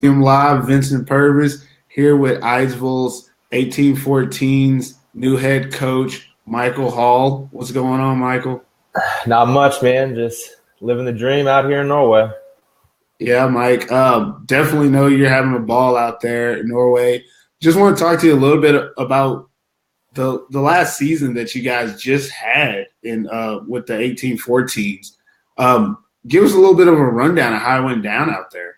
I'm live, Vincent Purvis, here with Eidsvoll's 1814's new head coach, Michael Hall. What's going on, Michael? Not much, man. Just living the dream out here in Norway. Yeah, Mike. Definitely know you're having a ball out there in Norway. Just want to talk to you a little bit about the last season that you guys just had in with the 1814's. Give us a little bit of a rundown of how it went down out there.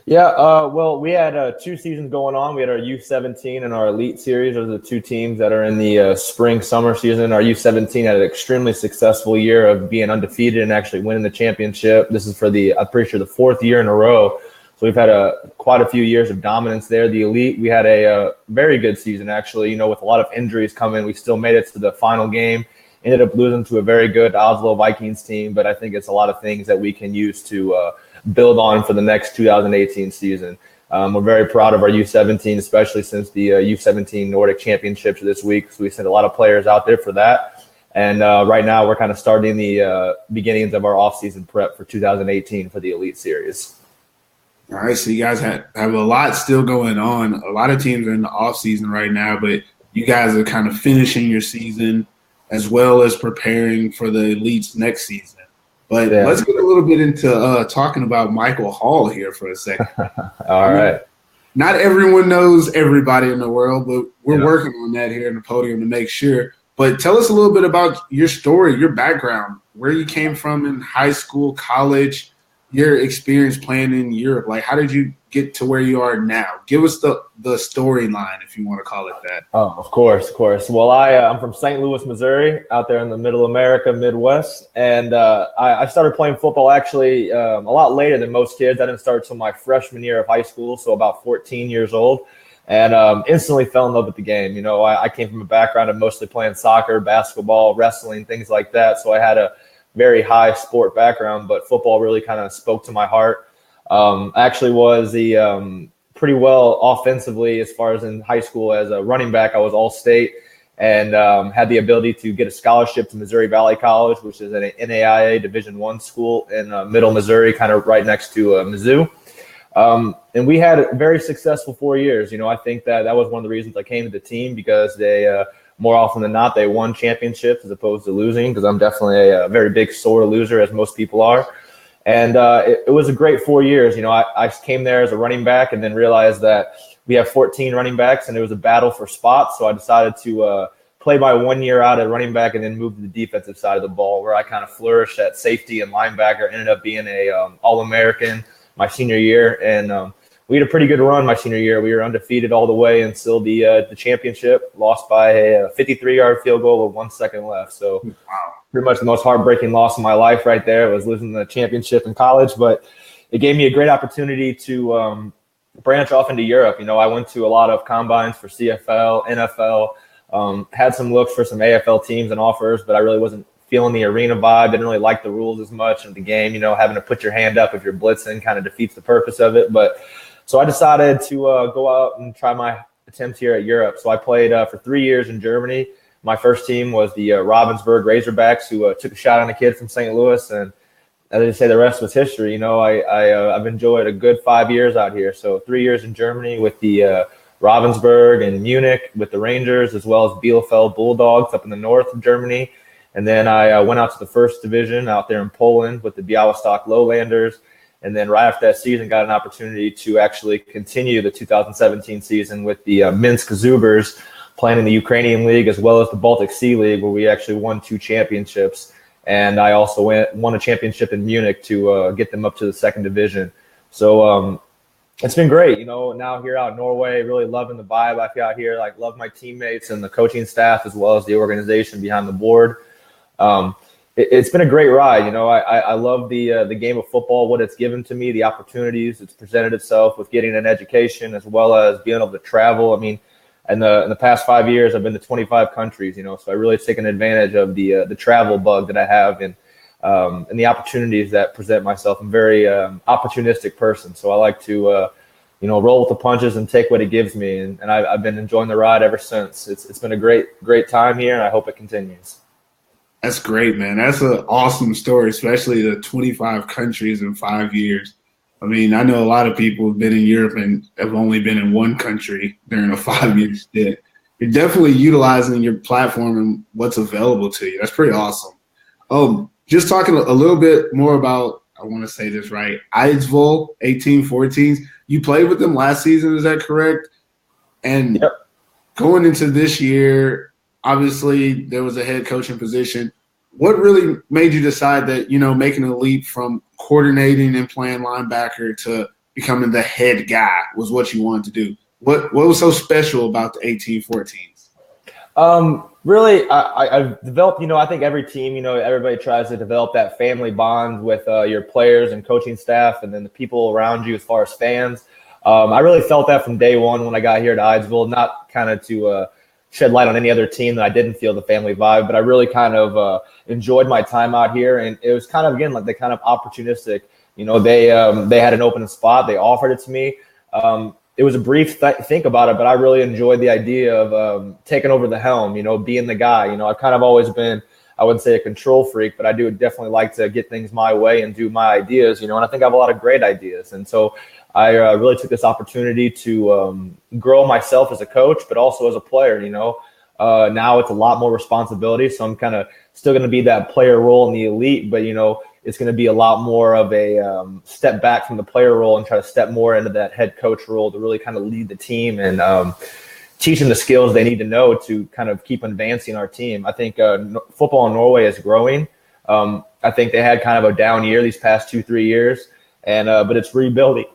Yeah, well, we had 2 seasons going on. We had our U17 and our Elite Series. Those are the two teams that are in the spring-summer season. Our U17 had an extremely successful year of being undefeated and actually winning the championship. This is for I'm pretty sure, the fourth year in a row. So we've had quite a few years of dominance there. The Elite, we had a very good season, actually. With a lot of injuries coming, we still made it to the final game. Ended up losing to a very good Eidsvoll Vikings team, but I think it's a lot of things that we can use to build on for the next 2018 season. We're very proud of our U17, especially since the U17 Nordic Championships this week. So we sent a lot of players out there for that. And right now we're kind of starting the beginnings of our off-season prep for 2018 for the Elite Series. All right, so you guys have a lot still going on. A lot of teams are in the off-season right now, but you guys are kind of finishing your season as well as preparing for the Elite's next season. But Let's get a little bit into talking about Michael Hall here for a second. All right. Not everyone knows everybody in the world, but we're working on that here in the Podyum to make sure. But tell us a little bit about your story, your background, where you came from in high school, college, your experience playing in Europe. Like, how did you get to where you are now? Give us the storyline, if you want to call it that. Oh, of course. Well, I'm from St. Louis, Missouri, out there in the middle America, Midwest. And I started playing football actually a lot later than most kids. I didn't start until my freshman year of high school, so about 14 years old. And instantly fell in love with the game. I came from a background of mostly playing soccer, basketball, wrestling, things like that. So I had a very high sport background, but football really kind of spoke to my heart. I actually was pretty well offensively as far as in high school as a running back. I was all-state and had the ability to get a scholarship to Missouri Valley College, which is an NAIA Division I school in Middle Missouri, kind of right next to Mizzou. And we had a very successful 4 years. I think that was one of the reasons I came to the team, because they more often than not, they won championships as opposed to losing, because I'm definitely a very big sore loser, as most people are. And it was a great 4 years. I came there as a running back and then realized that we have 14 running backs and it was a battle for spots. So I decided to play my 1 year out at running back and then move to the defensive side of the ball, where I kind of flourished at safety and linebacker. Ended up being a All-American my senior year. And we had a pretty good run my senior year. We were undefeated all the way until the championship, lost by a 53-yard field goal with 1 second left. So pretty much the most heartbreaking loss of my life right there was losing the championship in college. But it gave me a great opportunity to branch off into Europe. I went to a lot of combines for CFL, NFL, had some looks for some AFL teams and offers, but I really wasn't feeling the arena vibe. Didn't really like the rules as much of the game. Having to put your hand up if you're blitzing kind of defeats the purpose of it. But so I decided to go out and try my attempt here at Europe. So I played for 3 years in Germany. My first team was the Ravensburg Razorbacks, who took a shot on a kid from St. Louis. And as I say, the rest was history. I've enjoyed a good 5 years out here. So 3 years in Germany with the Ravensburg and Munich with the Rangers, as well as Bielefeld Bulldogs up in the north of Germany. And then I went out to the first division out there in Poland with the Białystok Lowlanders. And then right after that season, got an opportunity to actually continue the 2017 season with the Minsk Zubers, playing in the Ukrainian League as well as the Baltic Sea League, where we actually won 2 championships. And I also won a championship in Munich to get them up to the second division. So it's been great. Now here out in Norway, really loving the vibe I feel out here. Like, love my teammates and the coaching staff as well as the organization behind the board. It's been a great ride. I love the game of football, what it's given to me, the opportunities it's presented itself with getting an education as well as being able to travel. I mean, in the past 5 years, I've been to 25 countries, so I really taken advantage of the travel bug that I have and the opportunities that present myself. I'm a very opportunistic person, so I like to roll with the punches and take what it gives me, and I've been enjoying the ride ever since. It's been a great time here, and I hope it continues. That's great, man. That's an awesome story, especially the 25 countries in 5 years. I mean, I know a lot of people have been in Europe and have only been in one country during a 5-year stint. You're definitely utilizing your platform and what's available to you. That's pretty awesome. Just talking a little bit more about, I want to say this right, Eidsvoll, 1814's. You played with them last season, is that correct? And yep. Going into this year, obviously there was a head coaching position. What really made you decide that, making a leap from coordinating and playing linebacker to becoming the head guy was what you wanted to do? What was so special about the 1814s? Really, I've developed, I think every team, everybody tries to develop that family bond with your players and coaching staff and then the people around you as far as fans. I really felt that from day one when I got here to Eidsvoll, not kind of to shed light on any other team that I didn't feel the family vibe, but I really kind of enjoyed my time out here. And it was kind of, again, like the kind of opportunistic, they had an open spot. They offered it to me. It was a brief think about it, but I really enjoyed the idea of taking over the helm, being the guy. I've kind of always been, I wouldn't say a control freak, but I do definitely like to get things my way and do my ideas, and I think I have a lot of great ideas. And so I really took this opportunity to grow myself as a coach, but also as a player, Now it's a lot more responsibility, so I'm kind of still going to be that player role in the elite, but, it's going to be a lot more of a step back from the player role and try to step more into that head coach role to really kind of lead the team and teach them the skills they need to know to kind of keep advancing our team. I think football in Norway is growing. I think they had kind of a down year these past 2-3 years, and but it's rebuilding.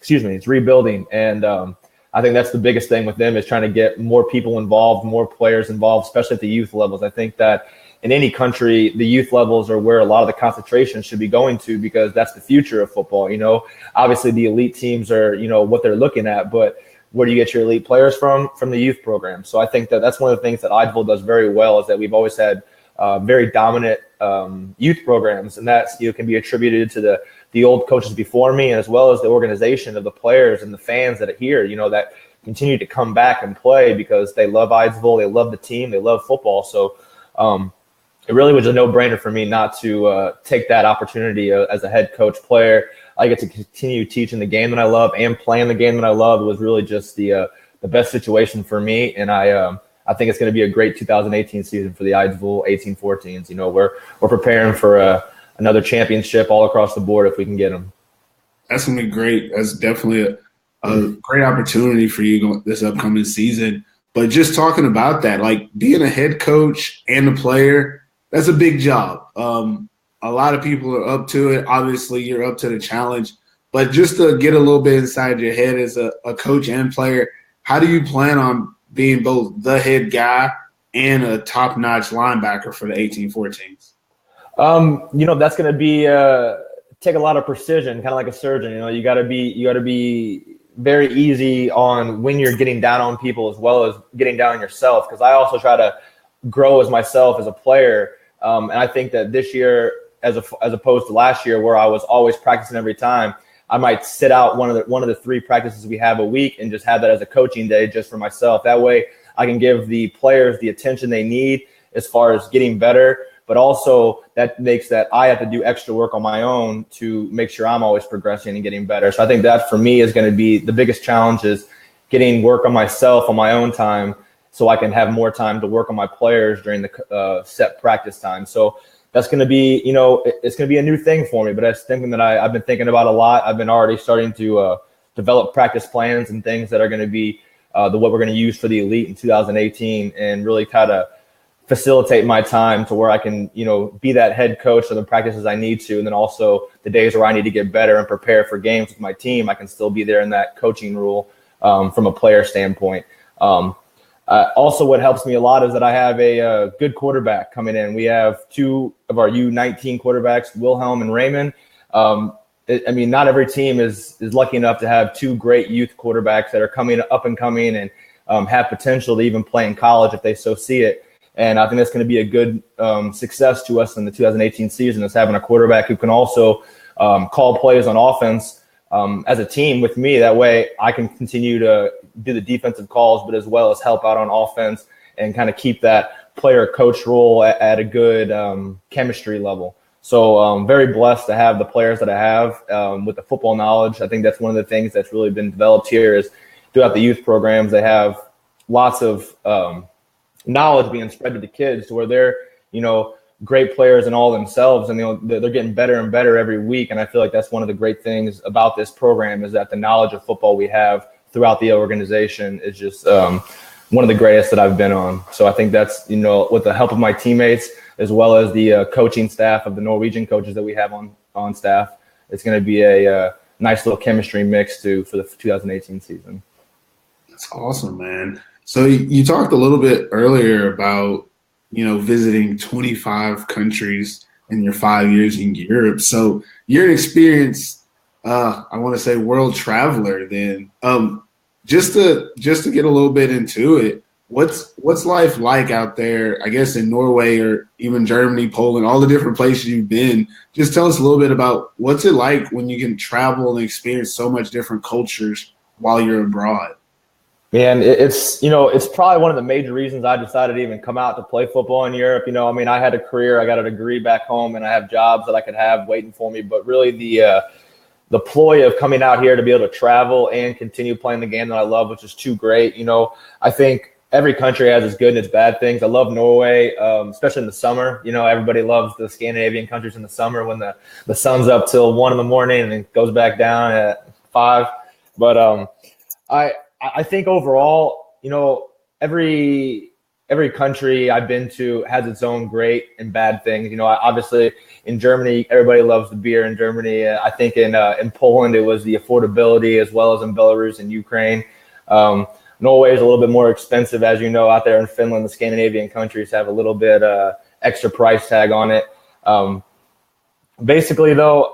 It's rebuilding, and I think that's the biggest thing with them is trying to get more people involved, more players involved, especially at the youth levels. I think that in any country, the youth levels are where a lot of the concentration should be going to because that's the future of football. Obviously the elite teams are, what they're looking at, but where do you get your elite players from? From the youth program. So I think that that's one of the things that Eidsvoll does very well is that we've always had very dominant youth programs, and that's can be attributed to the old coaches before me, as well as the organization of the players and the fans that are here, that continue to come back and play because they love Eidsvoll, they love the team, they love football. So it really was a no-brainer for me not to take that opportunity as a head coach player. I get to continue teaching the game that I love and playing the game that I love. It was really just the best situation for me, and I think it's going to be a great 2018 season for the Eidsvoll 1814s. We're preparing for another championship all across the board if we can get them. That's going to be great. That's definitely a great opportunity for you this upcoming season. But just talking about that, like being a head coach and a player, that's a big job. A lot of people are up to it. Obviously, you're up to the challenge. But just to get a little bit inside your head as a coach and player, how do you plan on being both the head guy and a top-notch linebacker for the 1814s? That's going to be take a lot of precision, kind of like a surgeon. You got to be very easy on when you're getting down on people as well as getting down on yourself. Because I also try to grow as myself as a player, and I think that this year, as opposed to last year, where I was always practicing every time, I might sit out one of the 3 practices we have a week and just have that as a coaching day just for myself. That way, I can give the players the attention they need as far as getting better. But also that makes that I have to do extra work on my own to make sure I'm always progressing and getting better. So I think that for me is going to be the biggest challenge is getting work on myself on my own time so I can have more time to work on my players during the set practice time. So that's going to be, it's going to be a new thing for me, but that's something that I've been thinking about a lot. I've been already starting to develop practice plans and things that are going to be what we're going to use for the elite in 2018 and really kind of facilitate my time to where I can, be that head coach of the practices I need to. And then also the days where I need to get better and prepare for games with my team, I can still be there in that coaching role from a player standpoint. Also, what helps me a lot is that I have a good quarterback coming in. We have 2 of our U19 quarterbacks, Wilhelm and Raymond. Not every team is lucky enough to have 2 great youth quarterbacks that are coming up and coming and have potential to even play in college if they so see it. And I think that's going to be a good success to us in the 2018 season is having a quarterback who can also call plays on offense as a team with me. That way I can continue to do the defensive calls, but as well as help out on offense and kind of keep that player coach role at a good chemistry level. So very blessed to have the players that I have with the football knowledge. I think that's one of the things that's really been developed here is throughout the youth programs, they have lots of knowledge being spread to the kids to where they're, great players in all themselves, and they're getting better and better every week. And I feel like that's one of the great things about this program is that the knowledge of football we have throughout the organization is just one of the greatest that I've been on. So I think that's, with the help of my teammates as well as the coaching staff of the Norwegian coaches that we have on staff, it's going to be a nice little chemistry mix for the 2018 season. That's awesome, man. So you talked a little bit earlier about, visiting 25 countries in your 5 years in Europe. So you're an experienced, I want to say world traveler then. Just to get a little bit into it, what's life like out there, I guess in Norway or even Germany, Poland, all the different places you've been? Just tell us a little bit about what's it like when you can travel and experience so much different cultures while you're abroad. And it's probably one of the major reasons I decided to even come out to play football in Europe. I had a career, I got a degree back home, and I have jobs that I could have waiting for me. But really the ploy of coming out here to be able to travel and continue playing the game that I love, which is too great. I think every country has its good and its bad things. I love Norway, especially in the summer. Everybody loves the Scandinavian countries in the summer when the sun's up till 1 a.m. and then goes back down at 5. But I think overall, every country I've been to has its own great and bad things. Obviously in Germany, everybody loves the beer in Germany. I think in Poland, it was the affordability, as well as in Belarus and Ukraine. Norway is a little bit more expensive, as you know. Out there in Finland, the Scandinavian countries have a little bit extra price tag on it. Basically, though,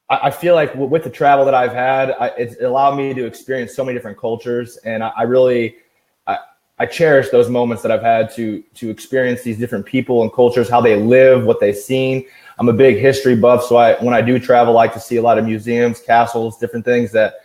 I feel like with the travel that I've had, it's allowed me to experience so many different cultures, and I cherish those moments that I've had to experience these different people and cultures, how they live, what they've seen. I'm a big history buff, so when I do travel, I like to see a lot of museums, castles, different things that,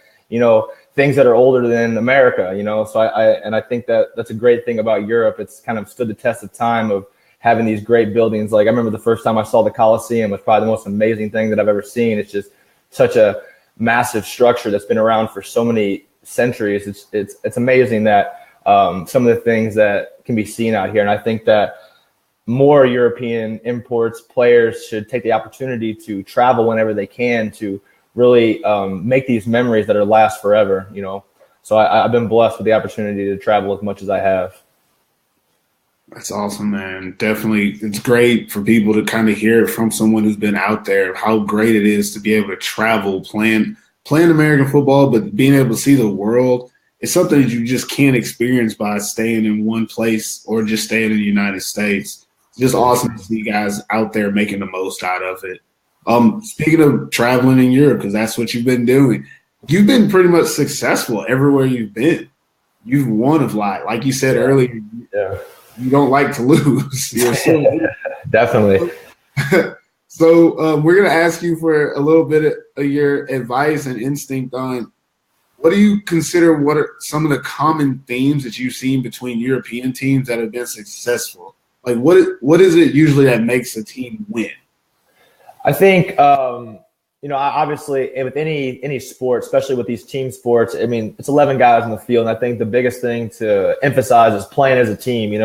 things that are older than America, So I think that's a great thing about Europe. It's kind of stood the test of time of having these great buildings. Like I remember the first time I saw the Colosseum was probably the most amazing thing that I've ever seen. It's just such a massive structure that's been around for so many centuries. It's amazing that some of the things that can be seen out here. And I think that more European imports players should take the opportunity to travel whenever they can to really make these memories that are last forever, So I've been blessed with the opportunity to travel as much as I have. That's awesome, man. Definitely. It's great for people to kind of hear it from someone who's been out there, how great it is to be able to travel, playing American football, but being able to see the world. It's something that you just can't experience by staying in one place or just staying in the United States. It's just awesome to see you guys out there making the most out of it. Speaking of traveling in Europe, because that's what you've been doing, you've been pretty much successful everywhere you've been. You've won a lot. Like you said earlier, you don't like to lose. Definitely. So we're going to ask you for a little bit of your advice and instinct on what do you consider what are some of the common themes that you've seen between European teams that have been successful? Like what is it usually that makes a team win? I think, obviously with any sport, especially with these team sports, I mean, it's 11 guys in the field. And I think the biggest thing to emphasize is playing as a team,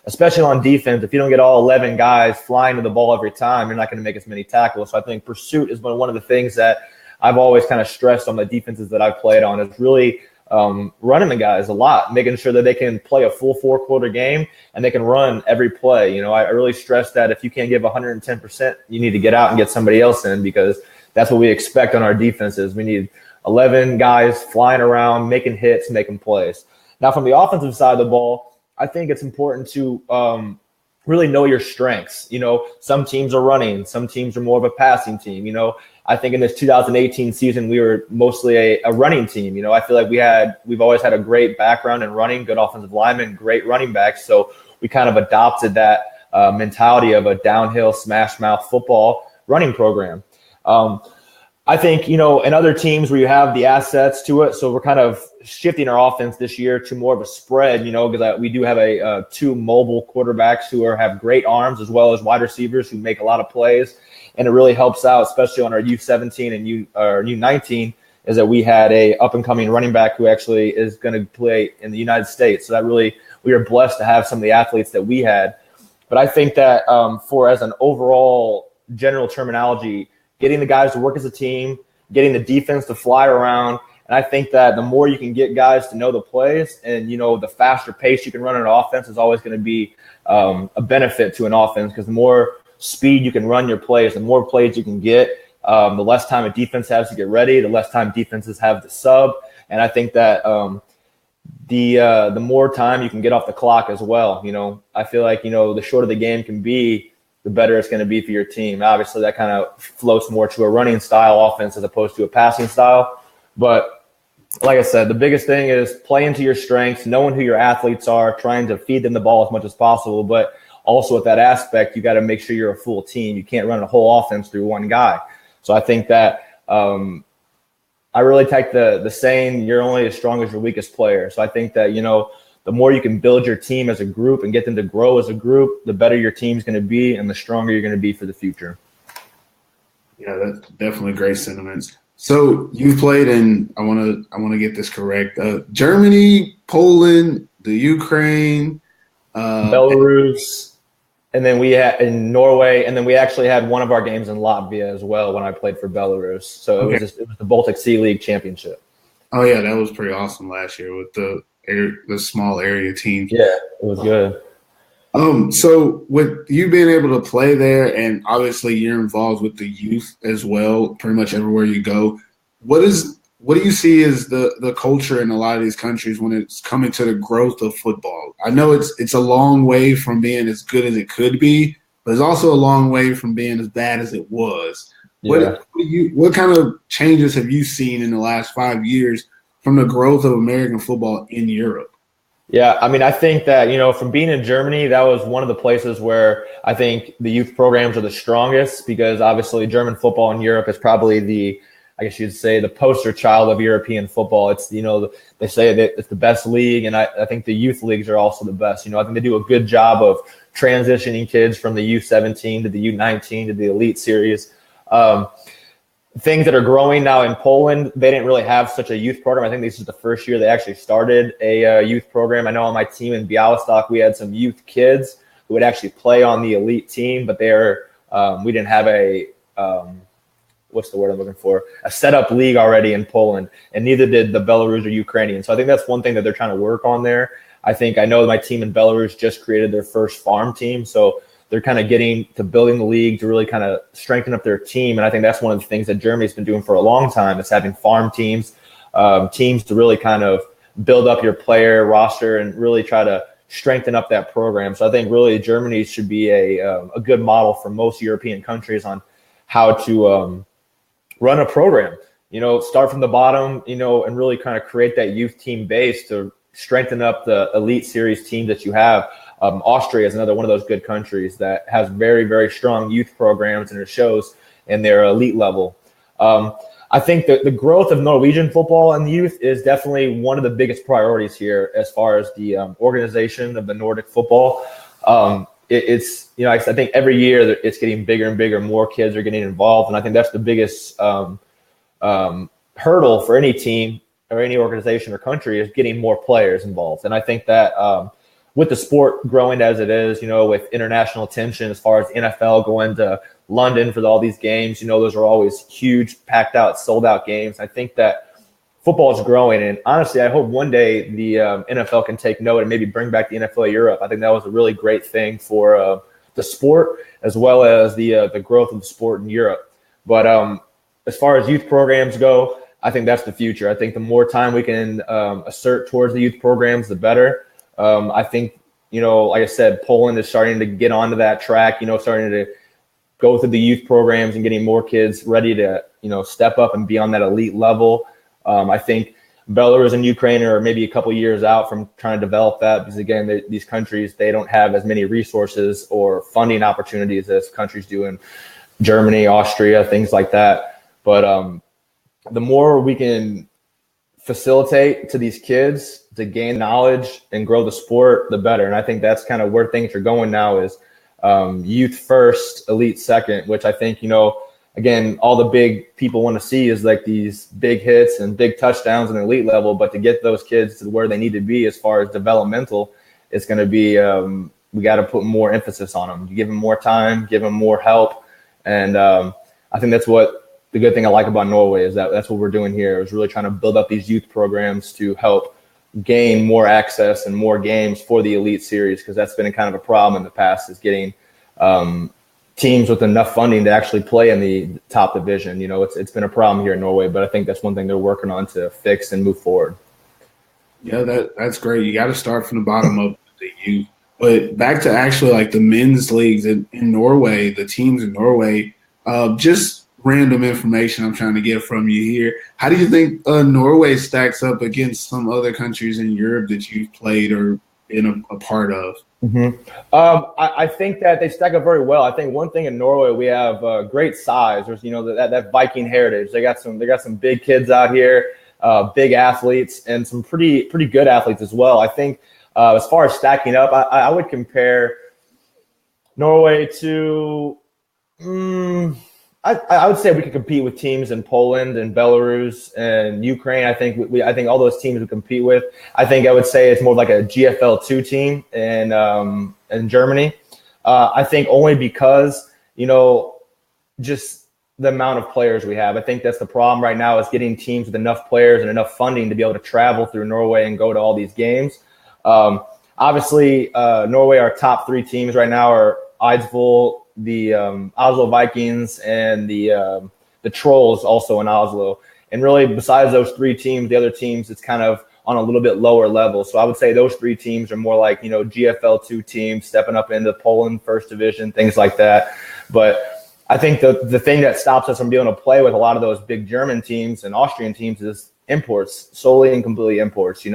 especially on defense. If you don't get all 11 guys flying to the ball every time, you're not going to make as many tackles. So I think pursuit is one of the things that I've always kind of stressed on the defenses that I've played on is really running the guys a lot, making sure that they can play a full 4-quarter game and they can run every play. I really stress that if you can't give 110%, you need to get out and get somebody else in, because that's what we expect on our defenses. We need 11 guys flying around, making hits, making plays. Now, from the offensive side of the ball, I think it's important to really know your strengths. Some teams are running, some teams are more of a passing team. I think in this 2018 season, we were mostly a running team. I feel like we've always had a great background in running, good offensive linemen, great running backs. So we kind of adopted that mentality of a downhill smash mouth football running program. I think, in other teams where you have the assets to it, so we're kind of shifting our offense this year to more of a spread, because we do have two mobile quarterbacks who have great arms as well as wide receivers who make a lot of plays. And it really helps out, especially on our U17 and our U19, is that we had a up-and-coming running back who actually is going to play in the United States. So that really, we are blessed to have some of the athletes that we had. But I think that as an overall general terminology, getting the guys to work as a team, getting the defense to fly around. And I think that the more you can get guys to know the plays and, the faster pace you can run an offense is always going to be a benefit to an offense, because the more speed you can run your plays, the more plays you can get, the less time a defense has to get ready, the less time defenses have to sub. And I think that the more time you can get off the clock as well. I feel like, the shorter the game can be, the better it's going to be for your team. Obviously, that kind of floats more to a running style offense as opposed to a passing style. But like I said, the biggest thing is playing to your strengths, knowing who your athletes are, trying to feed them the ball as much as possible. But also with that aspect, you got to make sure you're a full team. You can't run a whole offense through one guy. So I think that I really take the saying, you're only as strong as your weakest player. So I think that, the more you can build your team as a group and get them to grow as a group, the better your team's going to be and the stronger you're going to be for the future. Yeah, that's definitely great sentiments. So you've played in, I want to get this correct, Germany, Poland, the Ukraine, Belarus, and then we had in Norway, and then we actually had one of our games in Latvia as well when I played for Belarus. So it was the Baltic Sea League Championship. Oh yeah, that was pretty awesome last year with the small area team. Yeah, it was good. So with you being able to play there, and obviously you're involved with the youth as well, pretty much everywhere you go, what do you see as the culture in a lot of these countries when it's coming to the growth of football? I know it's a long way from being as good as it could be, but it's also a long way from being as bad as it was. Yeah. What kind of changes have you seen in the last 5 years from the growth of American football in Europe? Yeah, I mean, I think that, from being in Germany, that was one of the places where I think the youth programs are the strongest, because obviously German football in Europe is probably I guess you'd say, the poster child of European football. It's, they say that it's the best league, and I think the youth leagues are also the best. I think they do a good job of transitioning kids from the U17 to the U19 to the Elite Series. Things that are growing now in Poland, they didn't really have such a youth program. I think this is the first year they actually started a youth program. I know on my team in Białystok, we had some youth kids who would actually play on the elite team, but we didn't have a what's the word I'm looking for? A set-up league already in Poland, and neither did the Belarus or Ukrainian. So I think that's one thing that they're trying to work on there. I know my team in Belarus just created their first farm team, so they're kind of getting to building the league to really kind of strengthen up their team. And I think that's one of the things that Germany's been doing for a long time, is having farm teams, teams to really kind of build up your player roster and really try to strengthen up that program. So I think really Germany should be a good model for most European countries on how to run a program, start from the bottom, and really kind of create that youth team base to strengthen up the Elite Series team that you have. Austria is another one of those good countries that has very, very strong youth programs, and it shows in their elite level. I think that the growth of Norwegian football and the youth is definitely one of the biggest priorities here as far as the organization of the Nordic football. It's I think every year it's getting bigger and bigger. More kids are getting involved, and I think that's the biggest hurdle for any team or any organization or country, is getting more players involved. And I think that with the sport growing as it is, with international attention, as far as NFL going to London for all these games, those are always huge, packed out, sold out games. I think that football is growing, and honestly, I hope one day the NFL can take note and maybe bring back the NFL Europe. I think that was a really great thing for the sport, as well as the growth of the sport in Europe. But as far as youth programs go, I think that's the future. I think the more time we can assert towards the youth programs, the better. I think, like I said, Poland is starting to get onto that track, starting to go through the youth programs and getting more kids ready to, step up and be on that elite level. I think Belarus and Ukraine are maybe a couple years out from trying to develop that, because, again, these countries, they don't have as many resources or funding opportunities as countries do in Germany, Austria, things like that. But the more we can facilitate to these kids to gain knowledge and grow the sport, the better. And I think that's kind of where things are going now is youth first, elite second, which I think, again, all the big people want to see is like these big hits and big touchdowns in elite level. But to get those kids to where they need to be as far as developmental, it's going to be we got to put more emphasis on them. Give them more time, give them more help. And I think that's what the good thing I like about Norway is that that's what we're doing here is really trying to build up these youth programs to help gain more access and more games for the elite series, because that's been kind of a problem in the past is getting teams with enough funding to actually play in the top division. It's been a problem here in Norway, but I think that's one thing they're working on to fix and move forward. Yeah, that's great. You got to start from the bottom up with the youth. But back to actually like the men's leagues in Norway, the teams in Norway, just random information I'm trying to get from you here. How do you think Norway stacks up against some other countries in Europe that you've played or been a part of? Mm-hmm. I think that they stack up very well. I think one thing in Norway, we have great size. There's that Viking heritage. They got some big kids out here, big athletes, and some pretty good athletes as well. I think as far as stacking up, I would compare Norway to. I would say we could compete with teams in Poland and Belarus and Ukraine. I think all those teams we compete with. I think I would say it's more like a GFL2 team in Germany. I think only because just the amount of players we have. I think that's the problem right now is getting teams with enough players and enough funding to be able to travel through Norway and go to all these games. Obviously, Norway, our top three teams right now are Eidsvoll, the Oslo Vikings, and the Trolls also in Oslo. And really, besides those three teams, the other teams, it's kind of on a little bit lower level. So I would say those three teams are more like, GFL2 teams stepping up into Poland, first division, things like that. But I think the thing that stops us from being able to play with a lot of those big German teams and Austrian teams is imports, solely and completely imports.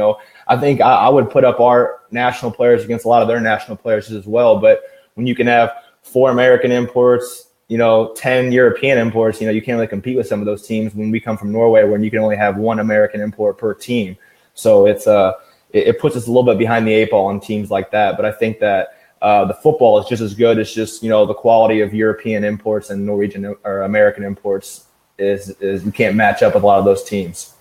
I think I would put up our national players against a lot of their national players as well. But when you can have 4 American imports, 10 European imports, you can't really compete with some of those teams when we come from Norway, when you can only have 1 American import per team. So it puts us a little bit behind the 8 ball on teams like that. But I think that the football is just as good. It's just, the quality of European imports and Norwegian or American imports is you can't match up with a lot of those teams.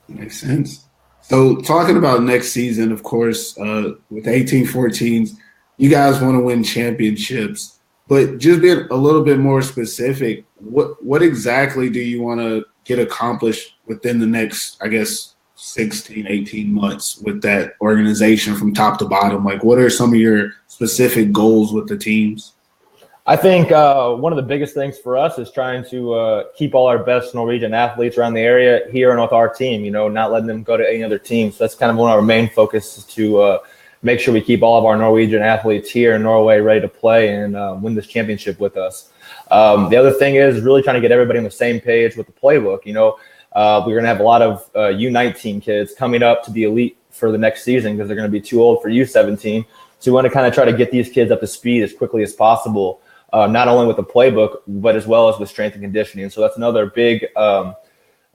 Makes sense. So talking about next season, of course, with 1814's, you guys want to win championships, but just being a little bit more specific, what exactly do you want to get accomplished within the next, 16, 18 months with that organization from top to bottom? Like, what are some of your specific goals with the teams? I think one of the biggest things for us is trying to keep all our best Norwegian athletes around the area here and with our team, not letting them go to any other team. So that's kind of one of our main focuses to make sure we keep all of our Norwegian athletes here in Norway ready to play and win this championship with us. The other thing is really trying to get everybody on the same page with the playbook. We're going to have a lot of U19 kids coming up to the elite for the next season because they're going to be too old for U17. So we want to kind of try to get these kids up to speed as quickly as possible, not only with the playbook, but as well as with strength and conditioning. So that's another big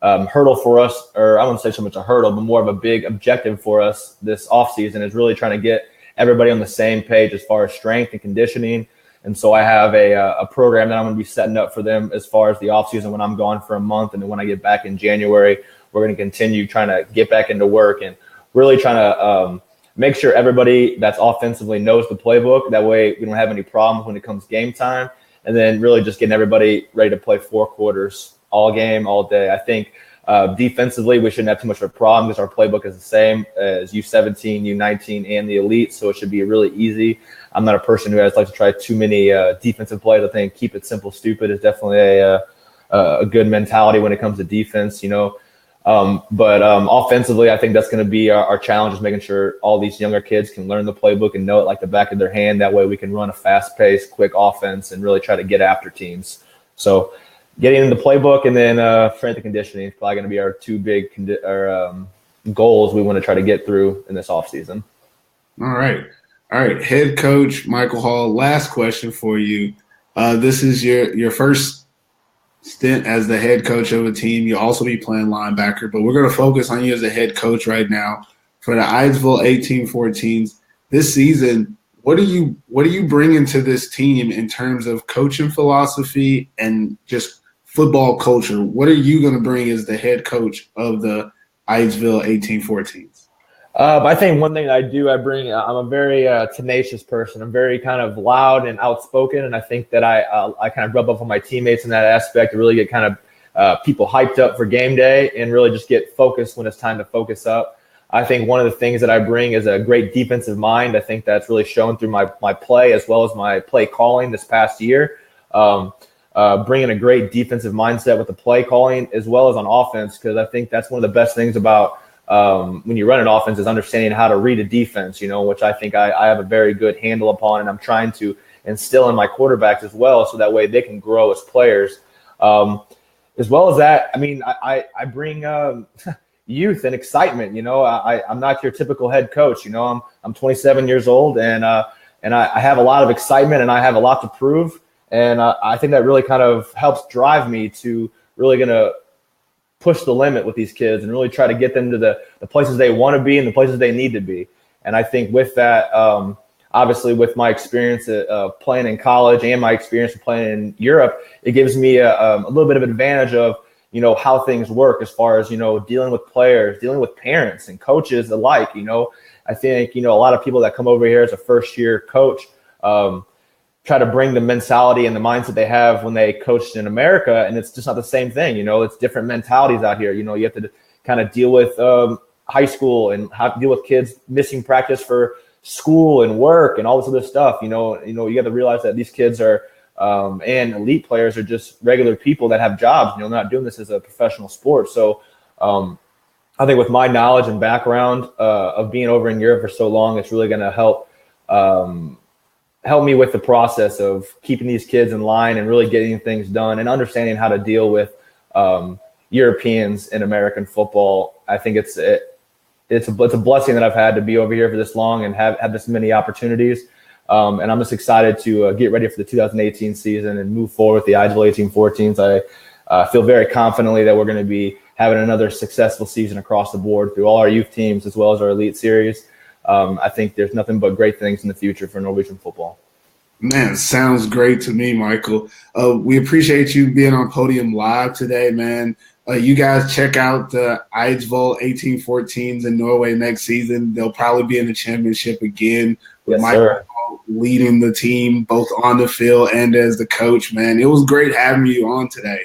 hurdle for us, or I wouldn't say so much a hurdle, but more of a big objective for us this offseason is really trying to get everybody on the same page as far as strength and conditioning. And so I have a program that I'm going to be setting up for them as far as the offseason when I'm gone for a month. And then when I get back in January, we're going to continue trying to get back into work and really trying to make sure everybody that's offensively knows the playbook. That way we don't have any problems when it comes game time. And then really just getting everybody ready to play 4 quarters all game, all day. I think defensively, we shouldn't have too much of a problem because our playbook is the same as U17, U19, and the elite, so it should be really easy. I'm not a person who has like to try too many defensive plays. I think keep it simple, stupid is definitely a good mentality when it comes to defense, But offensively, I think that's going to be our challenge is making sure all these younger kids can learn the playbook and know it like the back of their hand. That way we can run a fast-paced, quick offense and really try to get after teams. So getting in the playbook and then strength and conditioning is probably going to be our 2 big goals we want to try to get through in this offseason. All right. Head coach Michael Hall, last question for you. This is your first stint as the head coach of a team. You'll also be playing linebacker, but we're going to focus on you as a head coach right now for the Eidsvoll 1814's. This season, what are you bringing to this team in terms of coaching philosophy and just football culture? What are you going to bring as the head coach of the Eidsvoll 1814's? I think one thing I bring, I'm a very tenacious person. I'm very kind of loud and outspoken, and I think that I kind of rub up on my teammates in that aspect to really get kind of people hyped up for game day and really just get focused when it's time to focus up. I think one of the things that I bring is a great defensive mind. I think that's really shown through my play as well as my play calling this past year. Bringing a great defensive mindset with the play calling as well as on offense, because I think that's one of the best things about when you run an offense is understanding how to read a defense, which I think I have a very good handle upon, and I'm trying to instill in my quarterbacks as well, so that way they can grow as players. As well as that, I mean, I bring youth and excitement. I'm not your typical head coach. I'm 27 years old, and I have a lot of excitement, and I have a lot to prove. And I think that really kind of helps drive me to really going to push the limit with these kids and really try to get them to the places they want to be and the places they need to be. And I think with that, obviously with my experience of playing in college and my experience of playing in Europe, it gives me a little bit of advantage of, how things work as far as, dealing with players, dealing with parents and coaches alike. I think, a lot of people that come over here as a first year coach, try to bring the mentality and the mindset they have when they coached in America. And it's just not the same thing. It's different mentalities out here. You have to kind of deal with high school and have to deal with kids missing practice for school and work and all this other stuff. You got to realize that these kids are, and elite players are just regular people that have jobs. They're not doing this as a professional sport. So I think with my knowledge and background of being over in Europe for so long, it's really going to help me with the process of keeping these kids in line and really getting things done and understanding how to deal with Europeans in American football. I think it's a blessing that I've had to be over here for this long and have this many opportunities. And I'm just excited to get ready for the 2018 season and move forward with the Eidsvoll 1814's. I feel very confidently that we're going to be having another successful season across the board through all our youth teams as well as our elite series. I think there's nothing but great things in the future for Norwegian football. Man, sounds great to me, Michael. We appreciate you being on Podyum Live today, man. You guys check out the Eidsvoll 1814's in Norway next season. They'll probably be in the championship again with Michael leading the team both on the field and as the coach, man. It was great having you on today.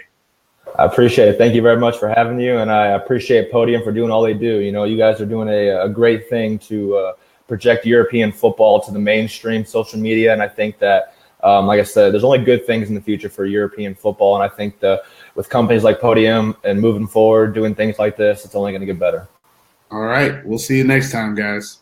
I appreciate it. Thank you very much for having you, and I appreciate Podyum for doing all they do. You guys are doing a great thing to project European football to the mainstream social media, and I think that, like I said, there's only good things in the future for European football, and I think with companies like Podyum and moving forward, doing things like this, it's only going to get better. All right. We'll see you next time, guys.